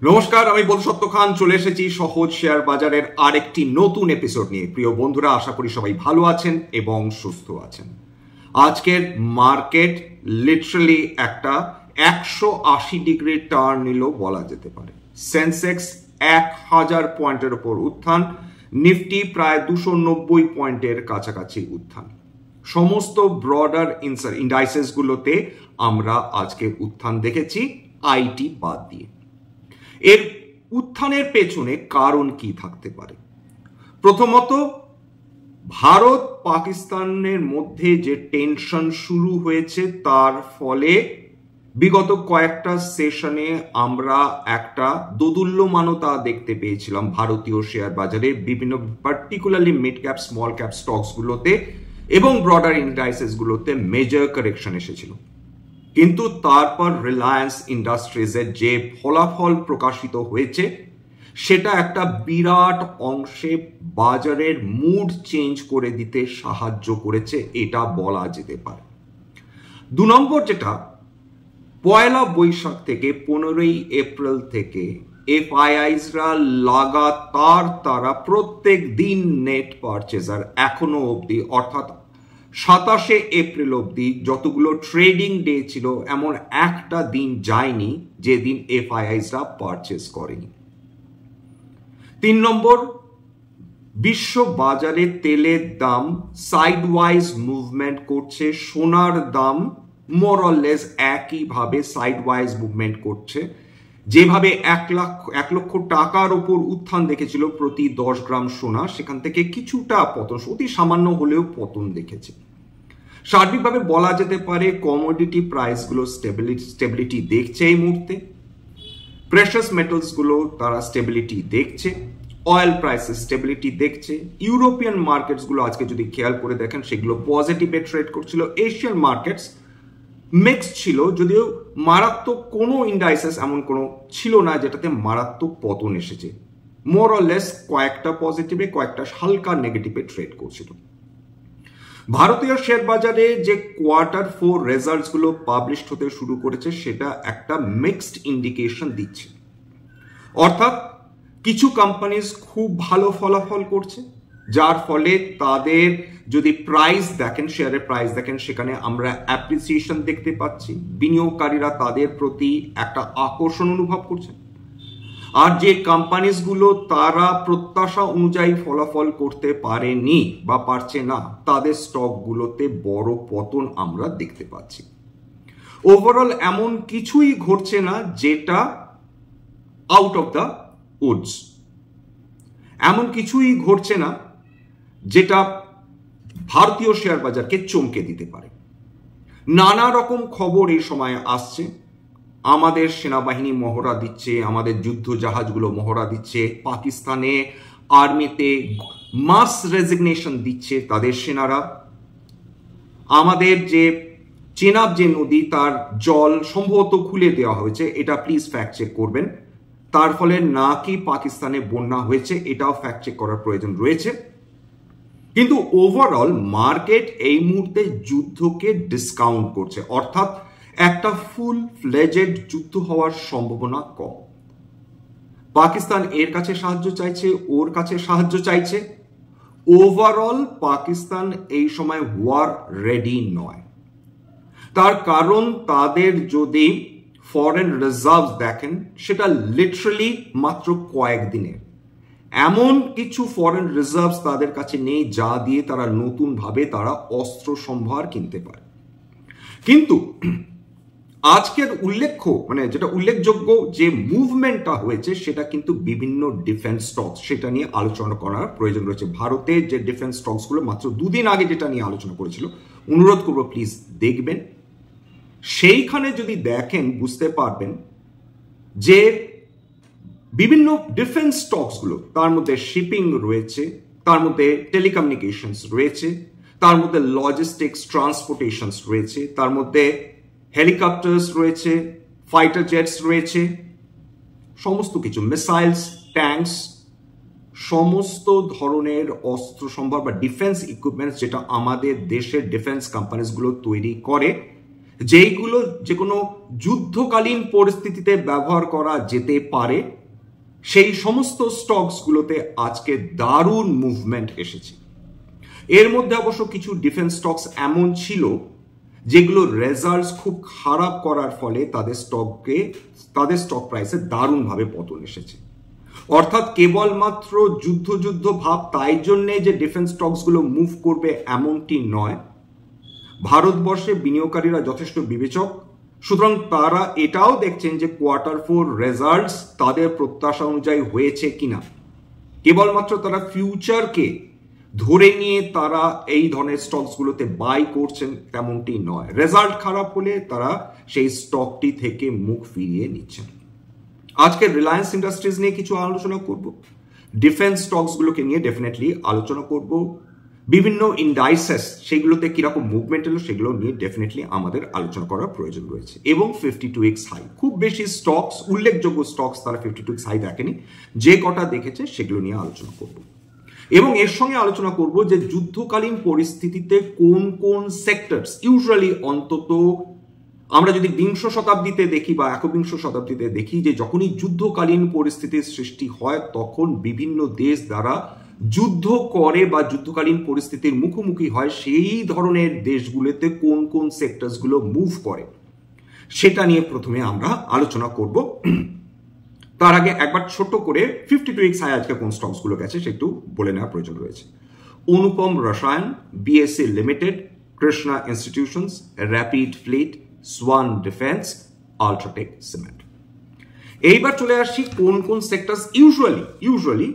নমস্কার, আমি বলসত্য খান চলে এসেছি সহজ শেয়ার বাজারের আরেকটি নতুন এপিসোড নিয়ে। প্রিয় বন্ধুরা, আশা করি সবাই ভালো আছেন এবং সুস্থ আছেন। আজকের মার্কেট লিটারালি একটা 180 ডিগ্রি টার্ন নিল বলা যেতে পারে। সেন্সেক্স 1000 পয়েন্টের উপর উত্থান, নিফটি প্রায় 290 পয়েন্টের কাছাকাছি উত্থান। সমস্ত ব্রডার ইন্ডাইসেস গুলোতে আমরা আজকে উত্থান দেখেছি, আইটি বাদ দিয়ে। এর উত্থানের পেছনে কারণ কি থাকতে পারে? প্রথমত, ভারত পাকিস্তানের মধ্যে যে টেনশন শুরু হয়েছে তার ফলে বিগত কয়েকটা সেশনে আমরা একটা দোদুল্যমানতা দেখতে পেয়েছিলাম ভারতীয় শেয়ার বাজারে, বিভিন্ন particularly mid cap small cap stocks গুলোতে এবং ব্রডার ইন্ডাইসেস গুলোতে মেজর কারেকশন এসেছিল। কিন্তু তারপর রিলায়েন্স ইন্ডাস্ট্রিজের যে ফলাফল প্রকাশিত হয়েছে সেটা একটা বিরাট অংশে বাজারের মুড চেঞ্জ করে দিতে সাহায্য করেছে, এটা বলা যেতে পারে। 2 নম্বর, যেটা পয়লা বৈশাখ থেকে 15ই এপ্রিল থেকে এফআইআইসরা লাগাতার তারা প্রত্যেক দিন নেট পারচেজার এখনো অবধি, অর্থাৎ 27শে এপ্রিল অবধি যতগুলো ট্রেডিং ডে ছিল এমন একটা দিন যায়নি যেদিন এফআইআইসরা পারচেজ করেনি। 3 নম্বর, বিশ্ব বাজারে তেলের দাম সাইডওয়াইজ মুভমেন্ট করছে, সোনার দাম মোরলেস একইভাবে সাইডওয়াইজ মুভমেন্ট করছে। যেভাবে 1 লক্ষ টাকার ওপর উত্থান দেখেছিল প্রতি 10 গ্রাম সোনা, সেখান থেকে কিছুটা পতন, অতি সামান্য হলেও পতন দেখেছে। সার্বিকভাবে বলা যেতে পারে কমোডিটি প্রাইসগুলো স্টেবিলিটি দেখছে এই মুহূর্তে, প্রেশাস মেটালস গুলো তারা স্টেবিলিটি দেখছে, অয়েল প্রাইসেস স্টেবিলিটি দেখছে। ইউরোপিয়ান মার্কেটস গুলো আজকে যদি খেয়াল করে দেখেন সেগুলো পজিটিভে ট্রেড করছিল। এশিয়ান মার্কেটস মিক্সড ছিল, যদিও মারাত্মক কোনো ইন্ডাইসেস এমন কোনো ছিল না যেটাতে মারাত্মক পতন এসেছে। মোর অর লেস কয়েকটা পজিটিভে, কয়েকটা হালকা নেগেটিভে ট্রেড করছিল। ভারতীয় শেয়ার বাজারে যে Q4 রেজাল্টস গুলো পাবলিশ হতে শুরু করেছে সেটা একটা মিক্সড ইন্ডিকেশন দিচ্ছে। অর্থাৎ কিছু কোম্পানিজ খুব ভালো ফলাফল করছে, যার ফলে তাদের যদি প্রাইস দেখেন, শেয়ারের প্রাইস দেখেন, সেখানে আমরা অ্যাপ্রিসিয়েশন দেখতে পাচ্ছি, বিনিয়োগকারীরা তাদের প্রতি একটা আকর্ষণ অনুভব করছেন। আর যে কোম্পানিজ গুলো তারা প্রত্যাশা অনুযায়ী ফলাফল করতে পারেনি বা পারছে না, তাদের স্টক গুলোতে বড় পতন আমরা দেখতে পাচ্ছি। ওভারঅল এমন কিছুই ঘটছে না যেটা আউট অফ দ্য উডস, এমন কিছুই ঘটছে না যেটা ভারতীয় শেয়ার বাজারকে চমকে দিতে পারে। নানা রকম খবর এই সময় আসছে, আমাদের সেনাবাহিনী মহড়া দিচ্ছে, আমাদের যুদ্ধ জাহাজগুলো মহড়া দিচ্ছে, পাকিস্তানে আর্মিতে মাস রেজিগনেশন দিচ্ছে তাদের সেনারা, আমাদের যে চেনাব যে নদী তার জল সম্ভবত খুলে দেওয়া হয়েছে, এটা প্লিজ ফ্যাক্ট চেক করবেন। তার ফলে নাকি পাকিস্তানে বন্যা হয়েছে, এটাও ফ্যাক্ট চেক করার প্রয়োজন রয়েছে। কিন্তু ওভারঅল মার্কেট এই মুহূর্তে যুদ্ধকে ডিসকাউন্ট করছে, অর্থাৎ একটা ফুল ফ্লেজেড যুদ্ধ হওয়ার সম্ভাবনা কম। পাকিস্তান এর কাছে সাহায্য চাইছে, ওর কাছে সাহায্য চাইছে। ওভারঅল পাকিস্তান এই সময় ওয়ার রেডি নয়। তার কারণ তাদের যদি ফরেন রিজার্ভ দেখেন সেটা লিটারালি মাত্র কয়েকদিনের। এমন কিছু ফরেন রিজার্ভ তাদের কাছে নেই যা দিয়ে তারা নতুন ভাবে তারা অস্ত্র সম্ভার কিনতে পারে। কিন্তু আজকের যেটা উল্লেখযোগ্য যে মুভমেন্টটা হয়েছে সেটা কিন্তু বিভিন্ন ডিফেন্স স্টকস, সেটা নিয়ে আলোচনা করার প্রয়োজন রয়েছে। ভারতের যে ডিফেন্স স্টকস গুলো মাত্র 2 দিন আগে যেটা নিয়ে আলোচনা করেছিল, অনুরোধ করবো প্লিজ দেখবেন। সেইখানে যদি দেখেন বুঝতে পারবেন যে বিভিন্ন ডিফেন্স স্টকস গুলো, তার মধ্যে শিপিং রয়েছে, তার মধ্যে টেলিকমিউনিকেশনস রয়েছে, তার মধ্যে লজিস্টিক্স ট্রান্সপোর্টেশনস রয়েছে, তার মধ্যে হেলিকপ্টার্স রয়েছে, ফাইটার জেটস রয়েছে, সমস্ত কিছু, মিসাইলস, ট্যাঙ্কস, সমস্ত ধরনের অস্ত্র সম্ভার বা ডিফেন্স ইকুইপমেন্টস যেটা আমাদের দেশের ডিফেন্স কোম্পানিজ গুলো তৈরি করে, যেইগুলো যে কোনো যুদ্ধকালীন পরিস্থিতিতে ব্যবহার করা যেতে পারে, সেই সমস্ত স্টকসগুলোতে আজকে দারুণ মুভমেন্ট এসেছে। এর মধ্যে অবশ্য কিছু ডিফেন্স স্টকস এমন ছিল যেগুলো রেজাল্টস খুব খারাপ করার ফলে তাদের স্টক প্রাইসে দারুণভাবে পতন এসেছে। অর্থাৎ কেবলমাত্র যুদ্ধ ভাব তাই জন্যে যে ডিফেন্স স্টকসগুলো মুভ করবে এমনটি নয়। ভারতবর্ষে বিনিয়োগকারীরা যথেষ্ট বিবেচক, সুতরাং তারা এটাও দেখছেন যে Q4 রেজাল্টস তাদের প্রত্যাশা অনুযায়ী হয়েছে কিনা। কেবলমাত্র তারা ফিউচারকে ধরে নিয়ে তারা এই ধরনের স্টকসগুলোতে বাই করছেন তেমনটি নয়। রেজাল্ট খারাপ হলে তারা সেই স্টকটি থেকে মুখ ফিরিয়ে নিচ্ছেন। আজকে রিলায়েন্স ইন্ডাস্ট্রিজ নিয়ে কিছু আলোচনা করব, ডিফেন্স স্টকসগুলোকে নিয়ে ডেফিনেটলি আলোচনা করব, বিভিন্ন ইন্ডাইসেস সেগুলোতে কিরকম মুভমেন্ট এলো সেগুলো নিয়ে ডেফিনেটলি আমাদের আলোচনা করার প্রয়োজন রয়েছে। এবং 52x হাই, খুব বেশি স্টকস, উল্লেখযোগ্য স্টকস তারা 52x হাই দেখেনি, যে কটা দেখেছে সেগুলো নিয়ে আলোচনা করব। এবং এর সঙ্গে আলোচনা করব যে যুদ্ধকালীন পরিস্থিতিতে কোন কোন সেক্টরস ইউজুয়ালি, অন্তত আমরা যদি 20 শতাব্দীতে দেখি বা 21 শতাব্দীতে দেখি, যে যখনই যুদ্ধকালীন পরিস্থিতির সৃষ্টি হয় তখন বিভিন্ন দেশ দ্বারা যুদ্ধ করে বা যুদ্ধকালীন পরিস্থিতির মুখোমুখি হয়, সেই ধরনের দেশগুলোতে কোন কোন সেক্টরসগুলো মুভ করে সেটা নিয়ে প্রথমে আমরা আলোচনা করব। তার আগে একবার ছোট করে 52x হাই আজকে কোন স্টকসগুলো গেছে সে একটু বলে নেওয়ার প্রয়োজন রয়েছে। Anupam Rasayan, BSE limited, Krishna institutions, rapid fleet, swan defence, UltraTech cement. এইবার চলে আসি কোন কোন সেক্টরস ইউজুয়ালি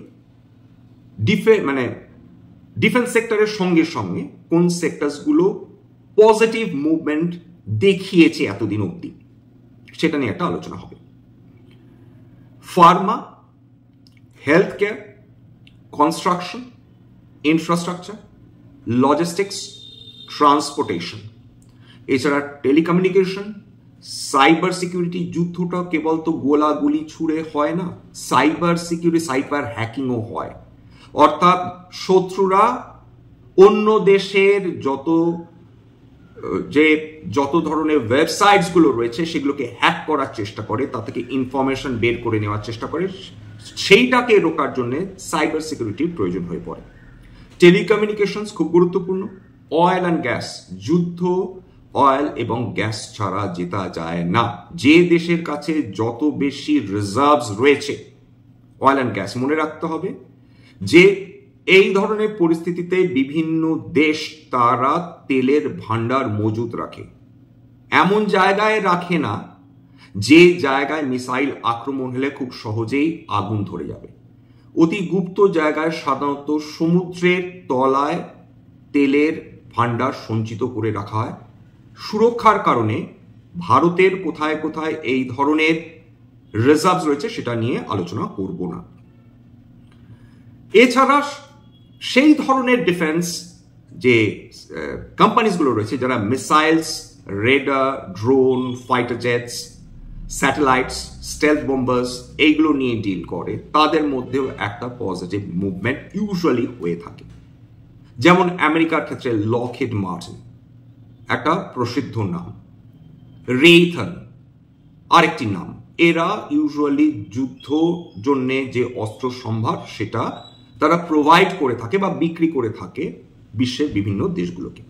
ডিফেন্স সেক্টরের সঙ্গে সঙ্গে কোন সেক্টরসগুলো পজিটিভ মুভমেন্ট দেখিয়েছে এতদিন অবধি, সেটা নিয়ে একটা আলোচনা হবে। Pharma, health care, construction, infrastructure, logistics, transportation, এছাড়া টেলিকমিউনিকেশন, সাইবার সিকিউরিটি। যুদ্ধটা কেবল তো গোলাগুলি ছুড়ে হয় না, সাইবার সিকিউরিটি, সাইবার হ্যাকিংও হয়। অর্থাৎ শত্রুরা অন্য দেশের যত ধরনের ওয়েবসাইটস গুলো রয়েছে সেগুলোকে হ্যাক করার চেষ্টা করে, তা থেকে ইনফরমেশন বের করে নেওয়ার চেষ্টা করে, সেইটাকে রোকার জন্য সাইবার সিকিউরিটির প্রয়োজন হয়ে পড়ে। টেলিকমিউনিকেশনস খুব গুরুত্বপূর্ণ। অয়েল অ্যান্ড গ্যাস, যুদ্ধ অয়েল এবং গ্যাস ছাড়া জেতা যায় না। যে দেশের কাছে যত বেশি রিজার্ভস রয়েছে অয়েল অ্যান্ড গ্যাস, মনে রাখতে হবে যে এই ধরনের পরিস্থিতিতে বিভিন্ন দেশ তারা তেলের ভান্ডার মজুদ রাখে। এমন জায়গায় রাখে না যে জায়গায় মিসাইল আক্রমণ হলে খুব সহজেই আগুন ধরে যাবে। অতি গুপ্ত জায়গায় সাধারণত সমুদ্রের তলায় তেলের ভান্ডার সঞ্চিত করে রাখা হয়। সুরক্ষার কারণে ভারতের কোথায় কোথায় এই ধরনের রিজার্ভ রয়েছে সেটা নিয়ে আলোচনা করব না। এছাড়া সেই ধরনের ডিফেন্স যে কোম্পানিজগুলো রয়েছে যারা missiles, radar, drone, fighter jets, satellites, stealth bombers এইগুলো নিয়ে ডিল করে, তাদের মধ্যেও একটা পজিটিভ মুভমেন্ট ইউজুয়ালি হয়ে থাকে। যেমন আমেরিকার ক্ষেত্রে লকহিড মার্টিন একটা প্রসিদ্ধ নাম, রেইথন আরেকটি নাম। এরা ইউজুয়ালি যুদ্ধ জন্য যে অস্ত্র সম্ভার সেটা তারা প্রোভাইড করে থাকে বা বিক্রি করে থাকে বিশ্বের বিভিন্ন দেশগুলোকে।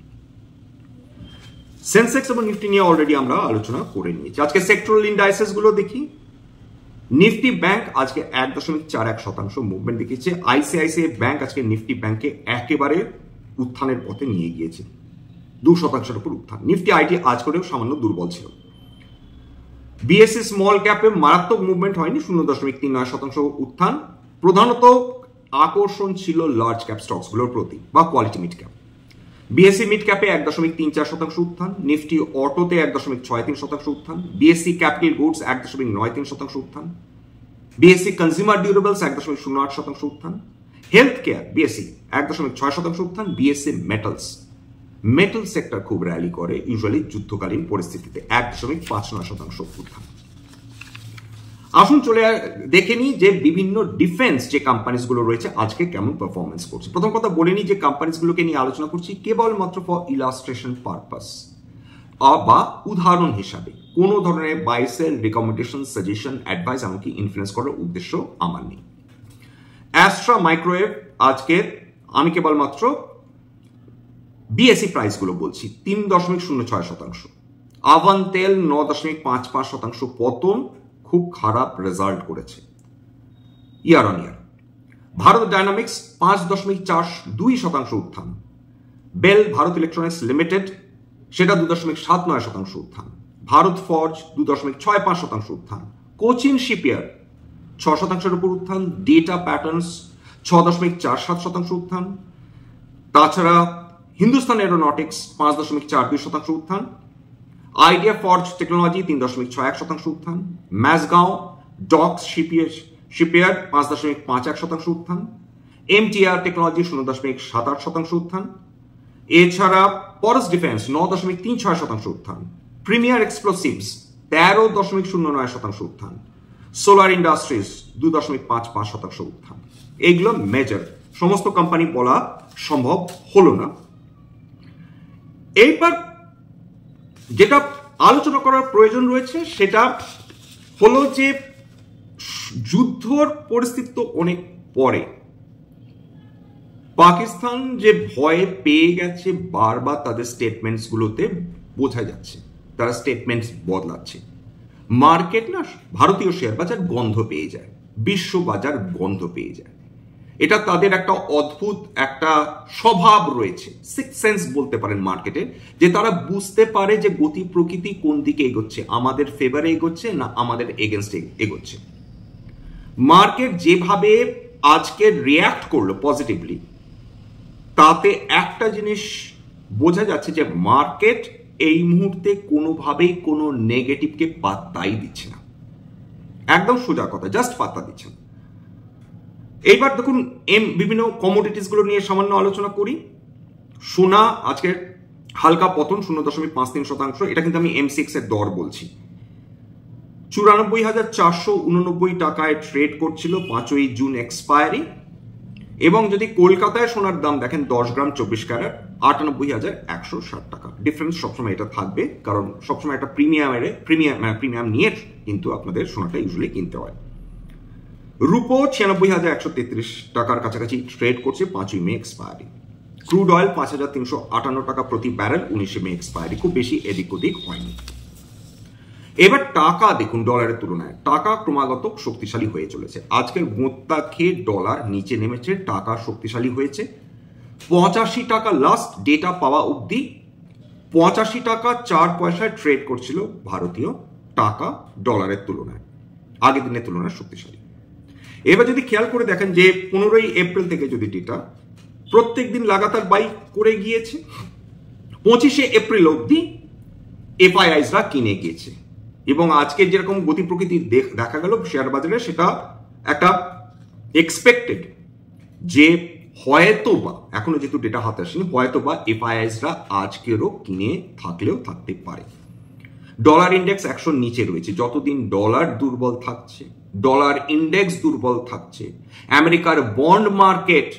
সেন্সেক্স এবং নিফটি নিয়ে অলরেডি আমরা আলোচনা করে নিয়েছি। আজকে সেক্টরাল ইন্ডাইসেস গুলো দেখি। নিফটি ব্যাংক আজকে 1.41% মুভমেন্ট দেখিয়েছে। আইসিআইসিআই ব্যাংক আজকে নিফটি ব্যাংকে একেবারে উত্থানের পথে নিয়ে গিয়েছে, 2% উপর উত্থান। নিফটি আইটি আজ করেও সামান্য দুর্বল ছিল। বিএসসি স্মল ক্যাপে মারাত্মক মুভমেন্ট হয়নি, 0.39% উত্থান। প্রধানত আকর্ষণ ছিল লার্জ ক্যাপ স্টকস গুলোর প্রতি বা quality mid cap. BSE mid ক্যাপে 1.34% উত্থান, নিফটি অটোতে 1.63% উত্থান, বিএসসি ক্যাপিটাল গুডস 1.93% উত্থান, বিএসসি কনজিউমার ডিউরেবলস 1.08% উত্থান, হেলথ কেয়ার বিএসসি 1.6% উত্থান, বিএসসি মেটাল সেক্টর খুব র্যালি করে ইউজুয়ালি যুদ্ধকালীন পরিস্থিতিতে, 1.59% উত্থান। আসুন চলে দেখে নিই যে বিভিন্ন ডিফেন্স যে কোম্পানিজ গুলো রয়েছে আজকে কেমন পারফরমেন্স করছে। প্রথম কথা বলে নিই যে কোম্পানিজ গুলোকে নিয়ে আলোচনা করছি কেবলমাত্র ফর ইলাস্ট্রেশন পারপাস। বা উদাহরণ হিসাবে কোনো ধরনের buy sell recommendation, suggestion, advice এমনকি ইনফ্লুয়েন্স করার উদ্দেশ্য আমার নেই। অ্যাস্ট্রা মাইক্রোওয়েভ আজকে আমি কেবলমাত্র বিএসসি প্রাইসগুলো বলছি, 3.06%। আভান্তেল 9.55% পতন, খুব খারাপ রেজাল্ট করেছে year on year. Bharat dynamics 5.42% উত্থান। বেল ভারত ইলেকট্রনিক্স লিমিটেড সেটা 2.79% উত্থান। ভারত ফর্জ 2.65% উত্থান। কোচিন শিপইয়ার্ড 6%-এর উপর উত্থান। ডেটা প্যাটার্নস 6.47% উত্থান। তাছাড়া হিন্দুস্তান এরোনটিক্স 5.42% উত্থান। আইডিয়া ফর্জ টেকনোলজি 3.61% উত্থান। ম্যাসগাঁও ডকস শিপইয়ার্ড 5.51% উত্থান। এমটিআর টেকনোলজি 0.78% উত্থান। এছাড়া পরস ডিফেন্স 9.36% উত্থান। প্রিমিয়ার এক্সপ্লোসিভস 13.09% উত্থান। সোলার ইন্ডাস্ট্রিজ 2.55% উত্থান। এইগুলো মেজর, সমস্ত কোম্পানি বলা সম্ভব হলো না। এইবার যেটা আলোচনা করার প্রয়োজন রয়েছে সেটা হলো যে যুদ্ধর পরিস্থিতি তো অনেক পরে, পাকিস্তান যে ভয়ে পেয়ে গেছে বারবার তাদের স্টেটমেন্টস গুলোতে বোঝা যাচ্ছে, তারা স্টেটমেন্টস বদলাচ্ছে। মার্কেট না, ভারতীয় শেয়ার বাজার গন্ধ পেয়ে যায়, বিশ্ব বাজার গন্ধ পেয়ে যায়। এটা তাদের একটা অদ্ভুত একটা স্বভাব রয়েছে, সিক্স সেন্স বলতে পারেন মার্কেটে, যে তারা বুঝতে পারে যে গতি প্রকৃতি কোন দিকে এগোচ্ছে, আমাদের ফেভারে এগোচ্ছে না আমাদের এগেনস্টে এগোচ্ছে। মার্কেট যেভাবে আজকে রিয়্যাক্ট করলো পজিটিভলি, তাতে একটা জিনিস বোঝা যাচ্ছে যে মার্কেট এই মুহূর্তে কোনোভাবেই কোনো নেগেটিভকে পাত্তাই দিচ্ছে না। একদম সোজা কথা, জাস্ট পাত্তা দিচ্ছে না। এইবার দেখুন বিভিন্ন কমোডিটিস গুলো নিয়ে সামান্য আলোচনা করি। সোনা আজকে হালকা পতন 0.53%, এটা কিন্তু আমি M6 এর দর বলছি। 94,489 টাকায় ট্রেড করছিল 5ই জুন এক্সপায়ারি। এবং যদি কলকাতায় সোনার দাম দেখেন 10 গ্রাম 24 ক্যারেট 98,160 টাকা। ডিফারেন্স সবসময় এটা থাকবে, কারণ সবসময় একটা প্রিমিয়াম নিয়ে কিন্তু আপনাদের সোনাটা ইউজুয়ালি কিনতে হয়। রুপো 96,133 টাকার কাছাকাছি ট্রেড করছে 5ই মে এক্সপায়ারি। ক্রুড অয়েল 5,358 টাকা প্রতি ব্যারেল 19 মে এক্সপায়ারি, খুব বেশি এদিক ওদিক হয়নি। এবার টাকা দেখুন, ডলারের তুলনায় টাকা ক্রমাগত শক্তিশালী হয়ে চলেছে। আজকের গোত্তা খেয়ে ডলার নিচে নেমেছে, টাকা শক্তিশালী হয়েছে। 85 টাকা লাস্ট ডেটা পাওয়া অবধি 85 টাকা 4 পয়সায় ট্রেড করছিল ভারতীয় টাকা ডলারের তুলনায়, আগের দিনের তুলনায় শক্তিশালী। এবার যদি খেয়াল করে দেখেন যে 15ই এপ্রিল থেকে যদি ডেটা প্রত্যেক দিন লাগাতার বাই করে গিয়েছে, 25শে এপ্রিল অবধি এফআইআইসরা কিনে গিয়েছে। এবং আজকে যেরকম গতি প্রকৃতি দেখা গেল শেয়ার বাজারে, সেটা একটা এক্সপেক্টেড যে হয়তোবা, এখনো যেহেতু ডেটা হাতে আসেনি, হয়তোবা এফআইআইসরা আজকেরও কিনে থাকলেও থাকতে পারে। ডলার ইন্ডেক্স 100 নিচে রয়েছে। যতদিন ডলার দুর্বল থাকছে, ডলার ইন্ডেক্স দুর্বল থাকছে, আমেরিকার বন্ড মার্কেট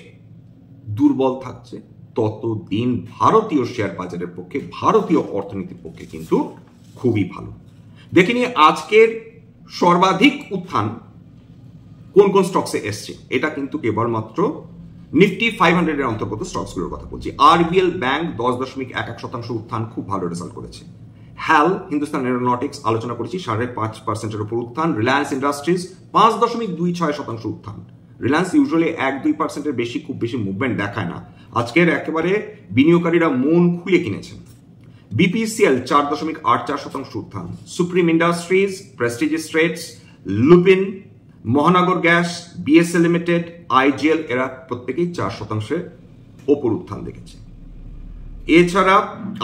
দুর্বল থাকছে, ততদিন ভারতীয় শেয়ার বাজারের পক্ষে, ভারতীয় অর্থনীতির পক্ষে কিন্তু খুবই ভালো। দেখে নিয়ে আজকের সর্বাধিক উত্থান কোন কোন স্টকসে এসছে। এটা কিন্তু কেবলমাত্র নিফটি 500 এর অন্তর্গত স্টকসগুলোর কথা বলছি। আরবিএল ব্যাংক 10.11% উত্থান, খুব ভালো রেজাল্ট করেছে। হ্যাল হিন্দুস্তান এরোনটিক্স আলোচনা করেছি 5.5%-এর উপর উত্থান। রিলায়েন্স ইন্ডাস্ট্রিজ 5.26% উত্থান। রিলায়েন্স ইউজুয়ালি 1-2%-এর বেশি খুব বেশি মুভমেন্ট দেখায় না, আজকের একেবারে বিনিয়োগকারীরা মন খুলে কিনেছেন। বিপিসিএল 4.84% উত্থান। Supreme industries, Prestige estates, Lupin, মহানগর গ্যাস, বিএসএল লিমিটেড, আইজিএল এরা প্রত্যেকেই 4%-এর ওপর উত্থান দেখেছে। এছাড়া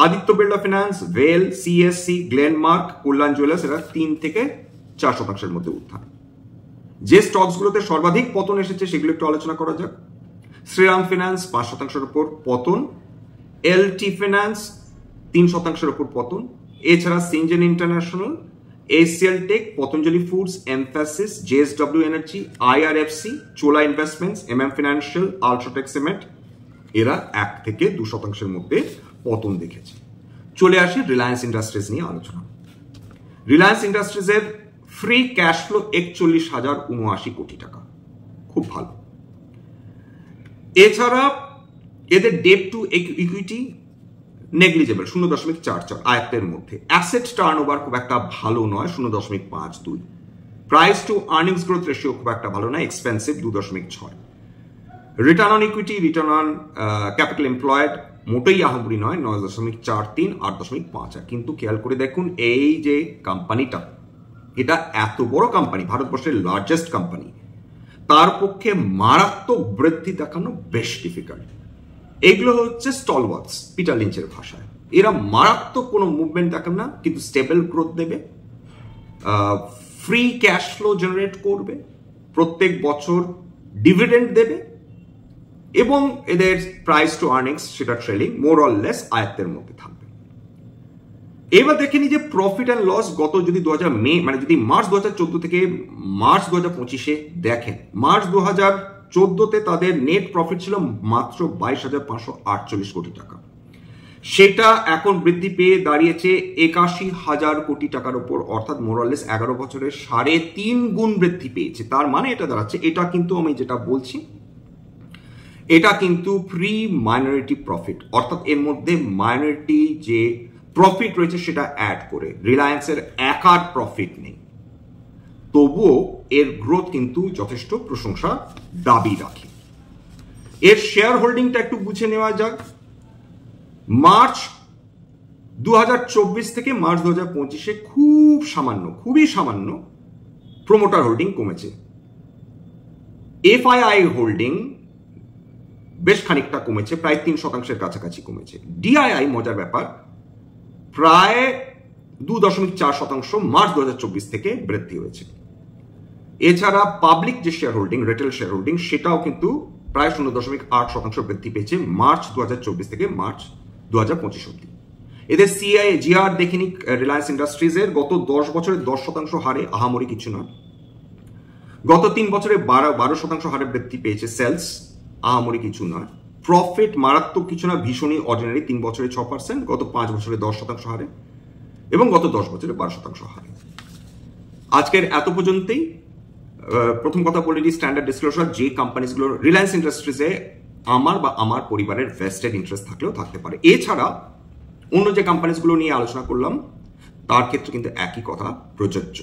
আদিত্য বিড়লা ফিনান্স, ভেল, সিএসসি, গ্লেনমার্ক, কল্যাণ জুয়েলার্স এরা 3-4%-এর মধ্যে উত্থান। যে স্টকসগুলোতে সর্বাধিক পতন এসেছে সেগুলো একটু আলোচনা করা যাক। শ্রীরাম ফিনান্স 5%-এর উপর পতন। এলটি ফিনান্স 3%-এর উপর পতন। এছাড়া Syngene International, ACL Tech, Patanjali Foods, Mphasis, JSW Energy, IRFC, Chola Investments, MM Financial, UltraTech Cement এরা 1-2%-এর মধ্যে পতন দেখেছে। চলে আসি রিলায়েন্স ইন্ডাস্ট্রিজ নিয়ে আলোচনা। রিলায়েন্স ইন্ডাস্ট্রিজের ফ্রি ক্যাশ ফ্লো 41,079 কোটি টাকা, খুব ভালো। এছাড়া এদের ডেট টু ইকুইটি নেগলিজেবল 0.44 আয়ত্তের মধ্যে। অ্যাসেট টার্নওভার খুব একটা ভালো নয় 0.52। Price two earnings growth ratio খুব একটা ভালো নয়, expensive 2.6। Return on equity, return on capital employed মোটেই আহামরি নয় 9.43, 8.5। কিন্তু খেয়াল করে দেখুন এই যে কোম্পানিটা, এটা এত বড় কোম্পানি, ভারতবর্ষের লার্জেস্ট কোম্পানি, তার পক্ষে মারাত্মক বৃদ্ধি দেখানো বেশ ডিফিকাল্ট। এগুলো হচ্ছে স্টলওয়ার্ডস পিটার লিঞ্চের ভাষায়। এরা মারাত্মক কোনো মুভমেন্ট দেখান না, কিন্তু স্টেবল গ্রোথ দেবে, ফ্রি ক্যাশ ফ্লো জেনারেট করবে, প্রত্যেক বছর ডিভিডেন্ড দেবে, এবং এদের প্রাইস টু আর্নিংস সেটা ট্রেলিং মোর অর লেস আয়ত্তের মধ্যে থাকবে। এবার দেখে নি যে প্রফিট অ্যান্ড লস গত যদি যদি মার্চ 2014 থেকে মার্চ 2025 দেখেন, মার্চ 2014-তে তাদের নেট প্রফিট ছিল মাত্র 22,548 কোটি টাকা। সেটা এখন বৃদ্ধি পেয়ে দাঁড়িয়েছে 81,000 কোটি টাকার উপর, অর্থাৎ মোরালেস 11 বছরে 3.5 গুণ বৃদ্ধি পেয়েছে। তার মানে এটা দাঁড়াচ্ছে, এটা কিন্তু আমি যেটা বলছি এটা কিন্তু প্রি মাইনরিটি প্রফিট, অর্থাৎ এর মধ্যে মাইনরিটি যে প্রফিট রয়েছে সেটা অ্যাড করে। রিলায়েন্সের একার প্রফিট নেই, তবুও এর গ্রোথ কিন্তু যথেষ্ট প্রশংসা দাবি রাখে। এর শেয়ার হোল্ডিংটা একটু বুঝে নেওয়া যাক। মার্চ 2024 থেকে মার্চ 2025 খুবই সামান্য প্রমোটার হোল্ডিং কমেছে। এফআইআই হোল্ডিং বেশ খানিকটা কমেছে, প্রায় 3% কাছাকাছি কমেছে। ডিআইআই মজার ব্যাপার প্রায় 2.4% মার্চ 2024 থেকে বৃদ্ধি হয়েছে। এছাড়া পাবলিক যে share holding, retail share holding, সেটাও কিন্তু প্রায় 0.8% বৃদ্ধি পেয়েছে মার্চ 2024 থেকে মার্চ 2025 অব্দি। এদের জিআর দেখিনি রিলায়েন্স ইন্ডাস্ট্রিজের গত 10 বছরে 10% হারে আহামরি কিছু নয়। গত 3 বছরে 12% হারে বৃদ্ধি পেয়েছে সেলস, আহামরি কিছু নয়। প্রফিট মারাত্মক কিছু না, ভীষণই অর্ডিনারি, 3 বছরে 6%, গত 5 বছরে 10% হারে, এবং গত 10 বছরে 12% হারে। আজকের এত পর্যন্তই। প্রথম কথা বলে দিই, স্ট্যান্ডার্ড ডিসক্লোজার, যে কোম্পানিগুলো রিলায়েন্স ইন্ডাস্ট্রিজে আমার বা আমার পরিবারের ভেস্টেড ইন্টারেস্ট থাকলেও থাকতে পারে। এছাড়া অন্য যে কোম্পানিগুলো নিয়ে আলোচনা করলাম তার ক্ষেত্রে কিন্তু একই কথা প্রযোজ্য,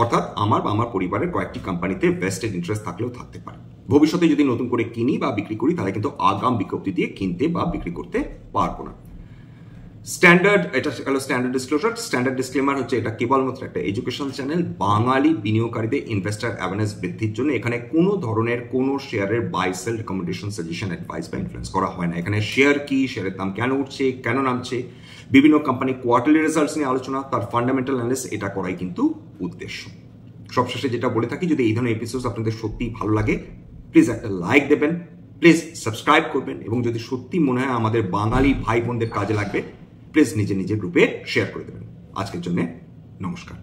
অর্থাৎ আমার বা আমার পরিবারের কয়েকটি কোম্পানিতে ভেস্টেড ইন্টারেস্ট থাকলেও থাকতে পারে। ভবিষ্যতে যদি নতুন করে কিনি বা বিক্রি করি তাহলে কিন্তু আগাম বিজ্ঞপ্তি দিয়ে কিনতে বা বিক্রি করতে পারবো না। স্ট্যান্ডার্ড, এটা হলো স্ট্যান্ডার্ড ডিসক্লোজার। স্ট্যান্ডার্ড ডিসক্লেমার হচ্ছে এটা কেবলমাত্র একটা এডুকেশন চ্যানেল, বাঙালি বিনিয়োগকারীদের ইনভেস্টার অ্যাওয়ারনেস বৃদ্ধির জন্য। এখানে কোনো ধরনের কোনো শেয়ারের buy sell recommendation, suggestion, advice বা ইনফ্লুয়েন্স করা হয় না। এখানে শেয়ার কি, শেয়ারের দাম কেন উঠছে, কেন নামছে, বিভিন্ন কোম্পানি কোয়ার্টারলি রেজাল্টস নিয়ে আলোচনা, তার ফান্ডামেন্টাল অ্যানালিসিস, এটা করাই কিন্তু উদ্দেশ্য। সবশেষে যেটা বলে থাকি, যদি এই ধরনের এপিসোড আপনাদের সত্যি ভালো লাগে প্লিজ একটা লাইক দেবেন, প্লিজ সাবস্ক্রাইব করবেন, এবং যদি সত্যি মনে হয় আমাদের বাঙালি ভাই বোনদের কাজে লাগবে প্লিজ নিজের গ্রুপে শেয়ার করে দেবেন। আজকের জন্য নমস্কার।